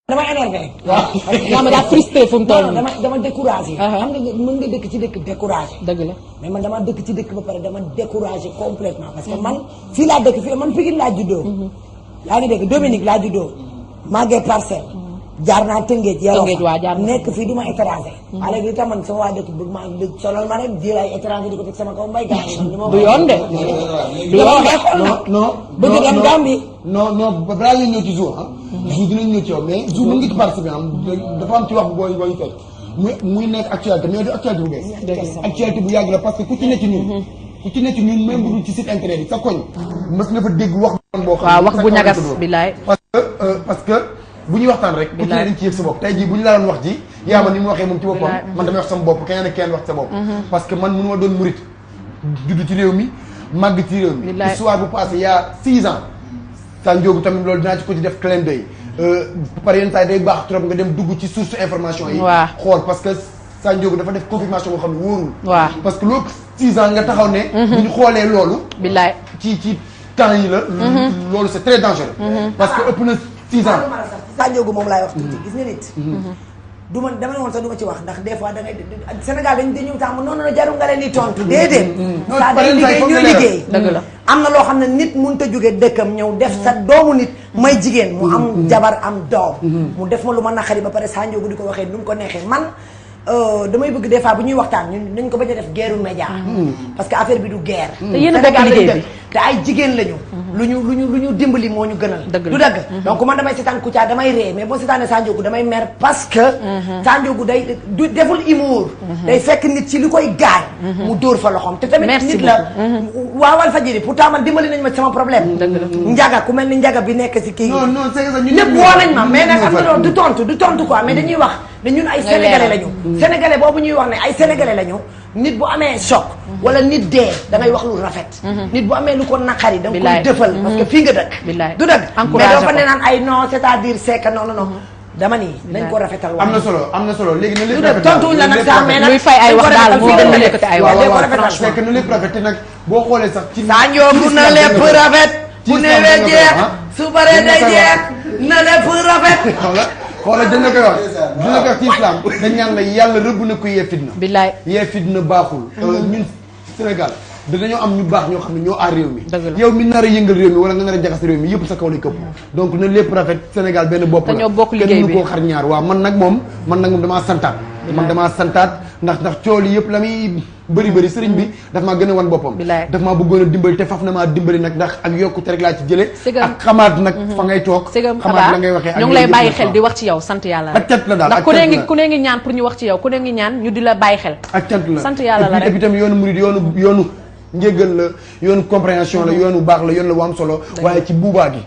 dama énervé. waaw ma daa frustré fu mu toll nii dama découragé. xam nga mën nga dëkk ci dëkk découragé. dëgg la mais man dama dëkk ci dëkk ba pare dama découragé complètement parce que man fii laa dëkk fii man Pikine laa juddoo. yaa ngi dégg Dominique laa juddoo. màggee Parcelles. jaar naa Tëngéej yaroo fa nekk fii du ma étranger. alors que itam man sama waa dëkk bëgg maa dëkk solal ma rek jël ay étranger di ko teg sama kaw mbay gaañ. du yoon de. du yoon de non bëgg dem Gambie. non balaa ñuy ñëw ci jour ah. jour dinañ ñëw ci yow mais jour mën nga ci participer dafa am ci wax bu booy fekk muy nekk actualité mais du actualité bu bees. actualité bu yàgg la parce que ku ci ne ci ñun. ku ci ne ci ñun même bu dul ci site internet yi sa koñ. mës nga fa dégg wax boo xam waaw wax bu ñagas bilaay. parce que bu ñuy waxtaan rek. ku ci ne dañ ci yëg sa bopp tey jii bu ñu la doon wax ji. yaa ma ni mu waxee moom ci boppam. man damay wax sama bopp keneen ak keneen wax sa bopp. parce que man mënu ma doon murit judd ci réew mi màgg ci réew mi. histoire bu passé il y a 6 ans. saa njóogu tamit loolu dinaa ci ko ci def clin d'œil par yenn saa yi day baax trop nga dem dugg ci source information yi. waaw xool parce que saa njóogu dafa def confirmation boo xam ne wóorul. waaw parce que loolu 6 ans nga taxaw ne. bu ñu xoolee loolu. bilaay ci temps yi la. loolu c'est très dangereux. parce que ëpp na 6 ans. saa njóogu moom laay wax tuuti gis nga nit. du ma dama ne woon sax du ma ci wax ndax des fois da ngay Sénégal dañu tàmm noonu la jarul nga leen di tontu déedéet. saa day liggéey ñuy liggéey. dëgg la am na loo xam ne nit mënut a jóge dëkkam ñëw def sa doomu nit may jigéen mu am jabar am doom. mu def ma lu ma naqari ba pare saa njóogu di ko waxee nu mu ko neexee man. damay bëgg des fois bu ñuy waxtaan ñun nañ ko bañ a def guerru média parce que affaire bi du guerre. te yéen a bokk liggéey bi te ay jigéen lañu. lu ñu dimbali moo ñu gënal. dëgg du dëgg. donc man damay seetaan Kouthia damay ree mais boo seetaanee Sa Ndiogou damay mer parce que. Sa Ndiogou day du deful humour. day fekk nit ci li koy gaañ. mu dóor fa loxoom te tamit nit la. waa Walfadjri pourtant man dimbali nañ ma sama problème. dëgg la njaga ku mel ni njaga bi nekk si kii. non c'est que ñun ñëpp woo nañ ma mais nag am na loolu du tontu quoi mais dañuy wax ne ñun ay sénégalais lañu. sénégalais boobu ñuy wax ne ay sénégalais lañu nit bu amee choc wala nit dee da ngay wax lu rafet. nit bu amee lu ko naqari da nga koy dëfal parce que fii nga dëkk. du dëgg mais doo fa ne naan ay non c'est-à-dire c'est que non dama ni nañ ko rafetal. am na solo léegi na lépp rafet tontuwuñ la nag sax mais nag luy fay ay wax daal moo gën a lékkati ay wax. fekk na lépp rafet te nag boo xoolee sax ci Sa Ndiogou na lépp rafet bu newee jeex su baree day jeex na lépp rafet. xoolal dañ la koy wax ci islam dañ ñaan la yàlla rëbb na ko yee fitna. billaay yee fitna baaxul. ñun Sénégal dañoo am ñu baax ñoo xam ne ñoo aar réew mi. yow mi nar a yëngal réew mi wala nga nar a jaxas réew mi yëpp sa kaw lay këpp. donc na lépp rafet Sénégal benn bopp la. dañoo bokk liggéey bi kenn mënu koo xar ñaar waaw man nag moom damaa santaat. ndax cool yi yëpp la muy bëri sëriñ bi daf maa gën a wan boppam. daf maa bëggoon a dimbali te faf na maa dimbali nag ndax ak yokkute rek laa ci jële ak xamaat nag fa ngay toog xamaat la ngay waxee ak ñu ngi lay bàyyi xel di wax ci yow sant yàlla ak cant la daal ndax ku ne ngi ñaan pour ñu wax ci yow ku ne ngi ñaan ñu di la bàyyi xel ak cant la sant yàlla la rek et puis tamit yoonu murid yoonu njéggal la yoonu compréhension la yoonu baax la yoon la wu am solo waaye ci buubaa gi